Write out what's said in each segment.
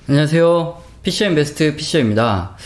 안녕하세요. PC앤베스트 피셔입니다.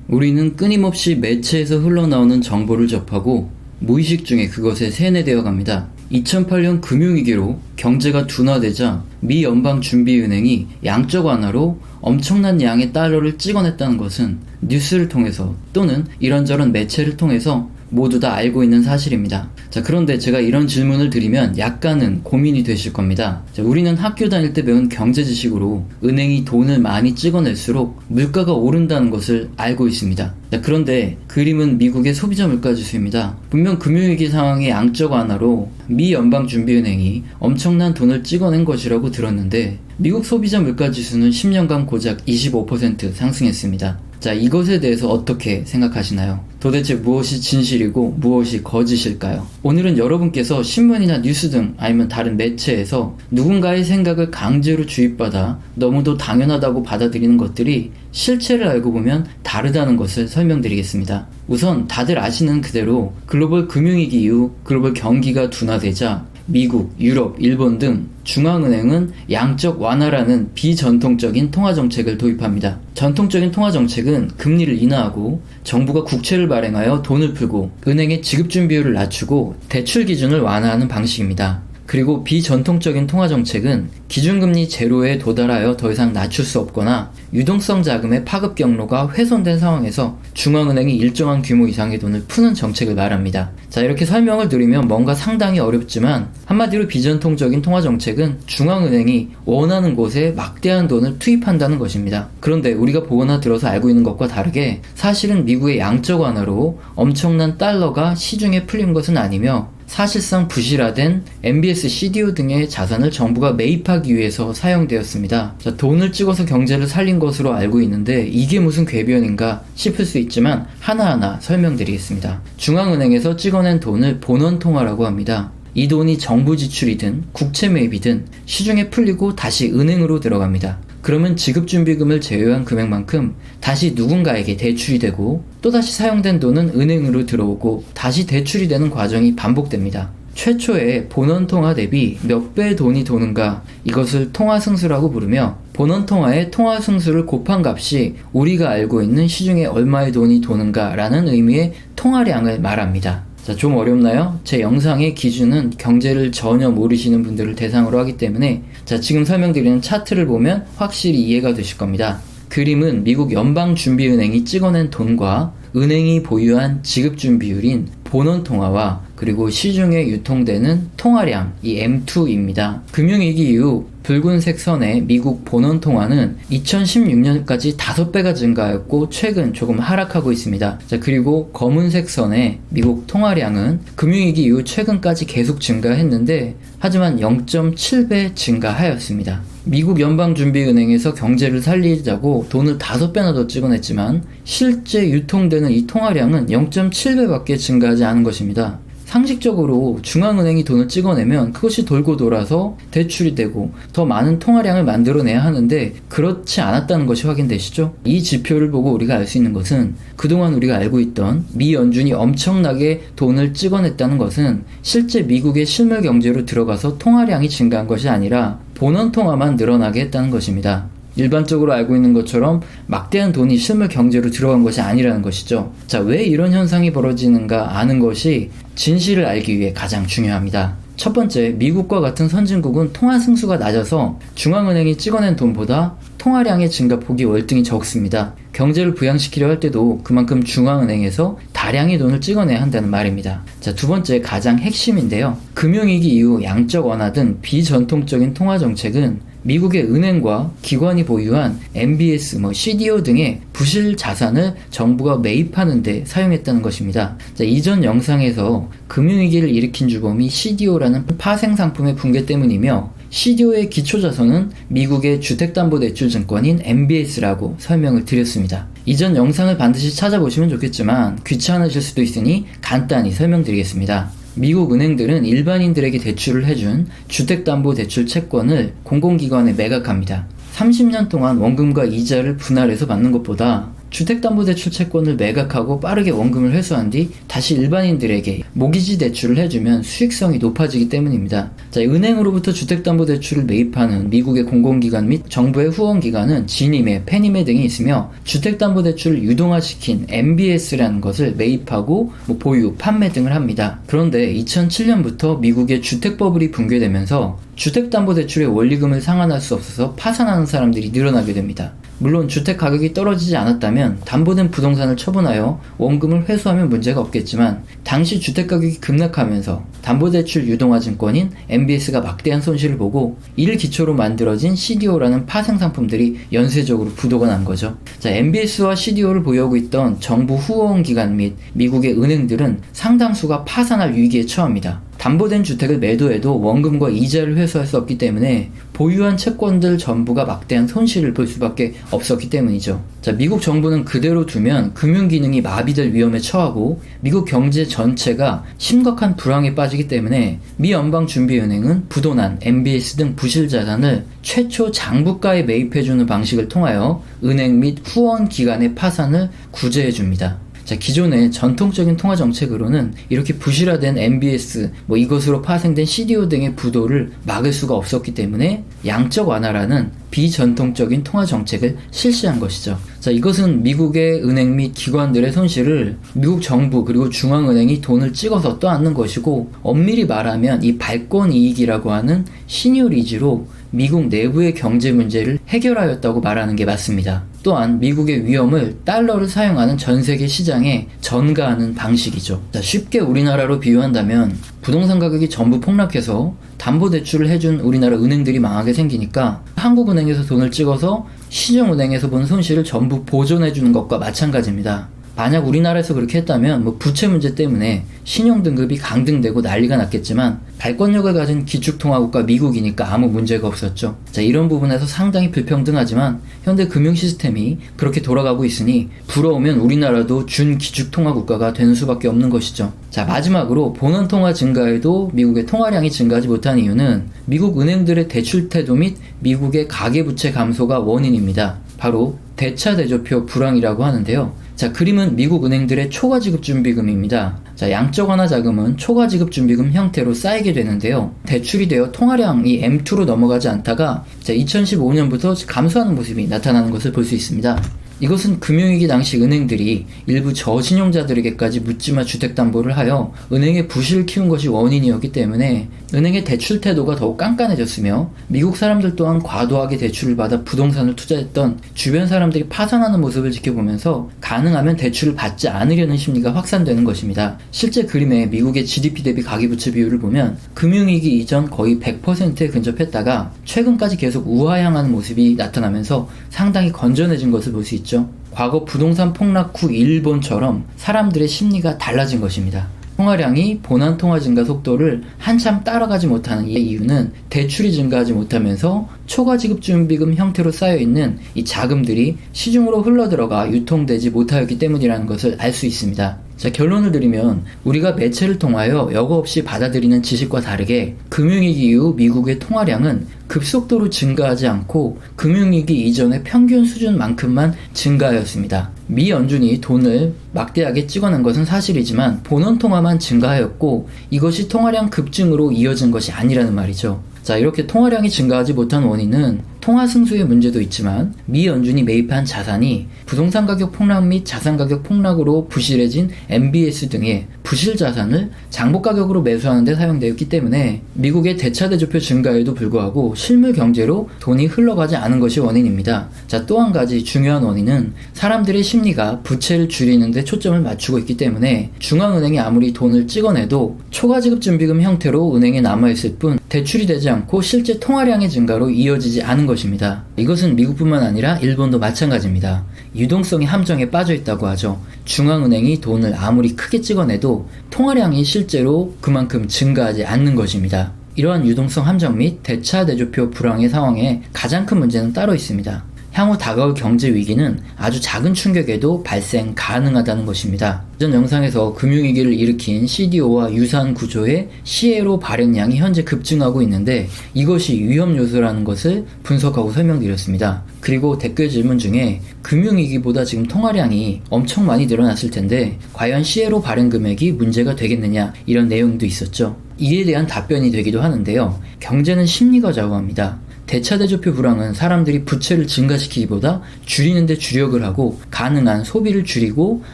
우리는 끊임없이 매체에서 흘러나오는 정보를 접하고 무의식 중에 그것에 세뇌되어 갑니다. 2008년 금융위기로 경제가 둔화되자 미 연방준비은행이 양적 완화로 엄청난 양의 달러를 찍어냈다는 것은 뉴스를 통해서 또는 이런저런 매체를 통해서 모두 다 알고 있는 사실입니다. 자, 그런데 제가 이런 질문을 드리면 약간은 고민이 되실 겁니다. 자, 우리는 학교 다닐 때 배운 경제 지식으로 은행이 돈을 많이 찍어낼수록 물가가 오른다는 것을 알고 있습니다. 자, 그런데 그림은 미국의 소비자 물가 지수입니다. 분명 금융위기 상황의 양적 완화로 미 연방준비은행이 엄청난 돈을 찍어낸 것이라고 들었는데 미국 소비자 물가 지수는 10년간 고작 25% 상승했습니다. 자, 이것에 대해서 어떻게 생각하시나요? 도대체 무엇이 진실이고 무엇이 거짓일까요? 오늘은 여러분께서 신문이나 뉴스 등 아니면 다른 매체에서 누군가의 생각을 강제로 주입받아 너무도 당연하다고 받아들이는 것들이 실체를 알고 보면 다르다는 것을 설명드리겠습니다. 우선 다들 아시는 그대로 글로벌 금융위기 이후 글로벌 경기가 둔화되자 미국, 유럽, 일본 등 중앙은행은 양적 완화라는 비전통적인 통화정책을 도입합니다. 전통적인 통화정책은 금리를 인하하고 정부가 국채를 발행하여 돈을 풀고 은행의 지급준 비율을 낮추고 대출 기준을 완화하는 방식입니다. 그리고 비전통적인 통화정책은 기준금리 제로에 도달하여 더 이상 낮출 수 없거나 유동성 자금의 파급 경로가 훼손된 상황에서 중앙은행이 일정한 규모 이상의 돈을 푸는 정책을 말합니다. 자, 이렇게 설명을 드리면 뭔가 상당히 어렵지만 한마디로 비전통적인 통화정책은 중앙은행이 원하는 곳에 막대한 돈을 투입한다는 것입니다. 그런데 우리가 보거나 들어서 알고 있는 것과 다르게 사실은 미국의 양적 완화로 엄청난 달러가 시중에 풀린 것은 아니며 사실상 부실화된 MBS, CDO 등의 자산을 정부가 매입하기 위해서 사용되었습니다. 자, 돈을 찍어서 경제를 살린 것으로 알고 있는데 이게 무슨 궤변인가 싶을 수 있지만 하나하나 설명드리겠습니다. 중앙은행에서 찍어낸 돈을 본원통화라고 합니다. 이 돈이 정부 지출이든 국채 매입이든 시중에 풀리고 다시 은행으로 들어갑니다. 그러면 지급준비금을 제외한 금액만큼 다시 누군가에게 대출이 되고 또다시 사용된 돈은 은행으로 들어오고 다시 대출이 되는 과정이 반복됩니다. 최초의 본원통화 대비 몇 배의 돈이 도는가, 이것을 통화승수라고 부르며 본원통화의 통화승수를 곱한 값이 우리가 알고 있는 시중에 얼마의 돈이 도는가 라는 의미의 통화량을 말합니다. 자, 좀 어렵나요? 제 영상의 기준은 경제를 전혀 모르시는 분들을 대상으로 하기 때문에 자, 지금 설명드리는 차트를 보면 확실히 이해가 되실 겁니다. 그림은 미국 연방준비은행이 찍어낸 돈과 은행이 보유한 지급준비율인 본원통화와 그리고 시중에 유통되는 통화량, 이 M2입니다. 금융위기 이후 붉은색 선의 미국 본원통화는 2016년까지 5배가 증가하였고 최근 조금 하락하고 있습니다. 자, 그리고 검은색 선의 미국 통화량은 금융위기 이후 최근까지 계속 증가했는데 하지만 0.7배 증가하였습니다. 미국 연방준비은행에서 경제를 살리자고 돈을 5배나 더 찍어냈지만 실제 유통되는 이 통화량은 0.7배밖에 증가하지 않은 것입니다. 상식적으로 중앙은행이 돈을 찍어내면 그것이 돌고 돌아서 대출이 되고 더 많은 통화량을 만들어내야 하는데 그렇지 않았다는 것이 확인되시죠? 이 지표를 보고 우리가 알 수 있는 것은 그동안 우리가 알고 있던 미 연준이 엄청나게 돈을 찍어냈다는 것은 실제 미국의 실물 경제로 들어가서 통화량이 증가한 것이 아니라 본원 통화만 늘어나게 했다는 것입니다. 일반적으로 알고 있는 것처럼 막대한 돈이 실물 경제로 들어간 것이 아니라는 것이죠. 자, 왜 이런 현상이 벌어지는가 아는 것이 진실을 알기 위해 가장 중요합니다. 첫 번째, 미국과 같은 선진국은 통화 승수가 낮아서 중앙은행이 찍어낸 돈보다 통화량의 증가폭이 월등히 적습니다. 경제를 부양시키려 할 때도 그만큼 중앙은행에서 다량의 돈을 찍어내야 한다는 말입니다. 자, 두 번째, 가장 핵심인데요. 금융위기 이후 양적 완화 등 비전통적인 통화정책은 미국의 은행과 기관이 보유한 MBS, CDO 등의 부실 자산을 정부가 매입하는 데 사용했다는 것입니다. 자, 이전 영상에서 금융위기를 일으킨 주범이 CDO라는 파생상품의 붕괴 때문이며 CDO의 기초자산은 미국의 주택담보대출증권인 MBS라고 설명을 드렸습니다. 이전 영상을 반드시 찾아보시면 좋겠지만 귀찮으실 수도 있으니 간단히 설명드리겠습니다. 미국 은행들은 일반인들에게 대출을 해준 주택담보대출 채권을 공공기관에 매각합니다. 30년 동안 원금과 이자를 분할해서 받는 것보다 주택담보대출 채권을 매각하고 빠르게 원금을 회수한 뒤 다시 일반인들에게 모기지 대출을 해주면 수익성이 높아지기 때문입니다. 자, 은행으로부터 주택담보대출을 매입하는 미국의 공공기관 및 정부의 후원기관은 지니메, 페니메 등이 있으며 주택담보대출을 유동화시킨 MBS라는 것을 매입하고 보유, 판매 등을 합니다. 그런데 2007년부터 미국의 주택버블이 붕괴되면서 주택담보대출의 원리금을 상환할 수 없어서 파산하는 사람들이 늘어나게 됩니다. 물론 주택 가격이 떨어지지 않았다면 담보된 부동산을 처분하여 원금을 회수하면 문제가 없겠지만 당시 주택 가격이 급락하면서 담보대출 유동화증권인 MBS가 막대한 손실을 보고 이를 기초로 만들어진 CDO라는 파생 상품들이 연쇄적으로 부도가 난 거죠. 자, MBS와 CDO를 보유하고 있던 정부 후원기관 및 미국의 은행들은 상당수가 파산할 위기에 처합니다. 담보된 주택을 매도해도 원금과 이자를 회수할 수 없기 때문에 보유한 채권들 전부가 막대한 손실을 볼 수밖에 없었기 때문이죠. 자, 미국 정부는 그대로 두면 금융기능이 마비될 위험에 처하고 미국 경제 전체가 심각한 불황에 빠지기 때문에 미 연방준비은행은 부도난 MBS 등 부실 자산을 최초 장부가에 매입해주는 방식을 통하여 은행 및 후원기관의 파산을 구제해줍니다. 자, 기존의 전통적인 통화 정책으로는 이렇게 부실화된 MBS, 이것으로 파생된 CDO 등의 부도를 막을 수가 없었기 때문에 양적 완화라는 비전통적인 통화 정책을 실시한 것이죠. 자, 이것은 미국의 은행 및 기관들의 손실을 미국 정부 그리고 중앙은행이 돈을 찍어서 떠안는 것이고, 엄밀히 말하면 이 발권 이익이라고 하는 신유 리즈로 미국 내부의 경제 문제를 해결하였다고 말하는 게 맞습니다. 또한 미국의 위험을 달러를 사용하는 전 세계 시장에 전가하는 방식이죠. 자, 쉽게 우리나라로 비유한다면 부동산 가격이 전부 폭락해서 담보대출을 해준 우리나라 은행들이 망하게 생기니까 한국은행에서 돈을 찍어서 시중은행에서 본 손실을 전부 보존해주는 것과 마찬가지입니다. 만약 우리나라에서 그렇게 했다면 부채 문제 때문에 신용등급이 강등되고 난리가 났겠지만 발권력을 가진 기축통화국가 미국이니까 아무 문제가 없었죠. 자, 이런 부분에서 상당히 불평등하지만 현대 금융 시스템이 그렇게 돌아가고 있으니 부러우면 우리나라도 준기축통화국가가 되는 수밖에 없는 것이죠. 자, 마지막으로 본원통화 증가에도 미국의 통화량이 증가하지 못한 이유는 미국 은행들의 대출 태도 및 미국의 가계부채 감소가 원인입니다. 바로 대차대조표 불황이라고 하는데요. 자, 그림은 미국 은행들의 초과지급준비금입니다. 자, 양적 완화 자금은 초과지급준비금 형태로 쌓이게 되는데요. 대출이 되어 통화량이 M2로 넘어가지 않다가 2015년부터 감소하는 모습이 나타나는 것을 볼 수 있습니다. 이것은 금융위기 당시 은행들이 일부 저신용자들에게까지 묻지마 주택담보를 하여 은행의 부실을 키운 것이 원인이었기 때문에 은행의 대출 태도가 더욱 깐깐해졌으며 미국 사람들 또한 과도하게 대출을 받아 부동산을 투자했던 주변 사람들이 파산하는 모습을 지켜보면서 가능하면 대출을 받지 않으려는 심리가 확산되는 것입니다. 실제 그림에 미국의 GDP 대비 가계부채 비율을 보면 금융위기 이전 거의 100%에 근접했다가 최근까지 계속 우하향하는 모습이 나타나면서 상당히 건전해진 것을 볼 수 있죠. 과거 부동산 폭락 후 일본처럼 사람들의 심리가 달라진 것입니다. 통화량이 본안 통화 증가 속도를 한참 따라가지 못하는 이유는 대출이 증가하지 못하면서 초과지급준비금 형태로 쌓여있는 이 자금들이 시중으로 흘러들어가 유통되지 못하였기 때문이라는 것을 알 수 있습니다. 자, 결론을 드리면 우리가 매체를 통하여 여과 없이 받아들이는 지식과 다르게 금융위기 이후 미국의 통화량은 급속도로 증가하지 않고 금융위기 이전의 평균 수준만큼만 증가하였습니다. 미 연준이 돈을 막대하게 찍어낸 것은 사실이지만 본원통화만 증가하였고 이것이 통화량 급증으로 이어진 것이 아니라는 말이죠. 자, 이렇게 통화량이 증가하지 못한 원인은 통화 승수의 문제도 있지만 미 연준이 매입한 자산이 부동산 가격 폭락 및 자산 가격 폭락으로 부실해진 MBS 등의 부실 자산을 장부 가격으로 매수하는 데 사용되었기 때문에 미국의 대차대조표 증가에도 불구하고 실물 경제로 돈이 흘러가지 않은 것이 원인입니다. 자, 또 한 가지 중요한 원인은 사람들의 심리가 부채를 줄이는 데 초점을 맞추고 있기 때문에 중앙은행이 아무리 돈을 찍어내도 초과지급준비금 형태로 은행에 남아있을 뿐 대출이 되지 않고 실제 통화량의 증가로 이어지지 않은 것입니다. 이것은 미국뿐만 아니라 일본도 마찬가지입니다. 유동성이 함정에 빠져 있다고 하죠. 중앙은행이 돈을 아무리 크게 찍어내도 통화량이 실제로 그만큼 증가하지 않는 것입니다. 이러한 유동성 함정 및 대차대조표 불황의 상황에 가장 큰 문제는 따로 있습니다. 향후 다가올 경제 위기는 아주 작은 충격에도 발생 가능하다는 것입니다. 이전 영상에서 금융위기를 일으킨 CDO와 유사한 구조의 시에로 발행량이 현재 급증하고 있는데 이것이 위험 요소라는 것을 분석하고 설명드렸습니다. 그리고 댓글 질문 중에 금융위기보다 지금 통화량이 엄청 많이 늘어났을 텐데 과연 시에로 발행 금액이 문제가 되겠느냐 이런 내용도 있었죠. 이에 대한 답변이 되기도 하는데요. 경제는 심리가 좌우합니다. 대차대조표 불황은 사람들이 부채를 증가시키기보다 줄이는 데 주력을 하고 가능한 소비를 줄이고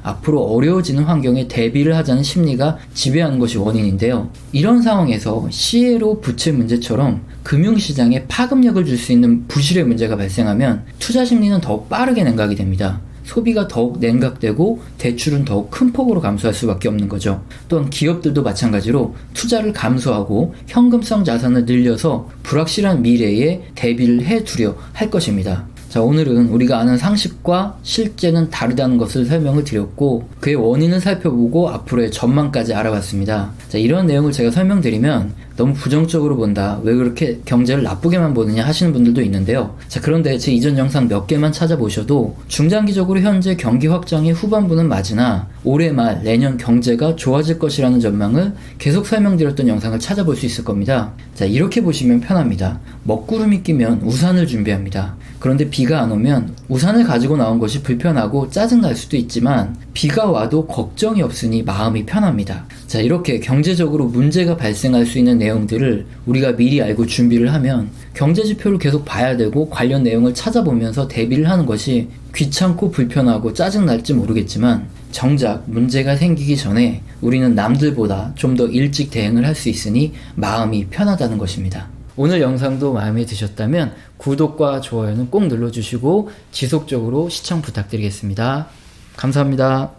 앞으로 어려워지는 환경에 대비를 하자는 심리가 지배하는 것이 원인인데요. 이런 상황에서 시에로 부채 문제처럼 금융시장에 파급력을 줄 수 있는 부실의 문제가 발생하면 투자 심리는 더욱 빠르게 냉각이 됩니다. 소비가 더욱 냉각되고 대출은 더욱 큰 폭으로 감소할 수밖에 없는 거죠. 또한 기업들도 마찬가지로 투자를 감소하고 현금성 자산을 늘려서 불확실한 미래에 대비를 해두려 할 것입니다. 자, 오늘은 우리가 아는 상식과 실제는 다르다는 것을 설명을 드렸고 그의 원인을 살펴보고 앞으로의 전망까지 알아봤습니다. 자, 이런 내용을 제가 설명드리면 너무 부정적으로 본다, 왜 그렇게 경제를 나쁘게만 보느냐 하시는 분들도 있는데요. 자, 그런데 제 이전 영상 몇 개만 찾아보셔도 중장기적으로 현재 경기 확장의 후반부는 맞으나 올해 말 내년 경제가 좋아질 것이라는 전망을 계속 설명드렸던 영상을 찾아볼 수 있을 겁니다. 자, 이렇게 보시면 편합니다. 먹구름이 끼면 우산을 준비합니다. 그런데 비가 안 오면 우산을 가지고 나온 것이 불편하고 짜증날 수도 있지만 비가 와도 걱정이 없으니 마음이 편합니다. 자, 이렇게 경제적으로 문제가 발생할 수 있는 내용들을 우리가 미리 알고 준비를 하면 경제 지표를 계속 봐야 되고 관련 내용을 찾아보면서 대비를 하는 것이 귀찮고 불편하고 짜증날지 모르겠지만 정작 문제가 생기기 전에 우리는 남들보다 좀 더 일찍 대응을 할 수 있으니 마음이 편하다는 것입니다. 오늘 영상도 마음에 드셨다면 구독과 좋아요는 꼭 눌러주시고 지속적으로 시청 부탁드리겠습니다. 감사합니다.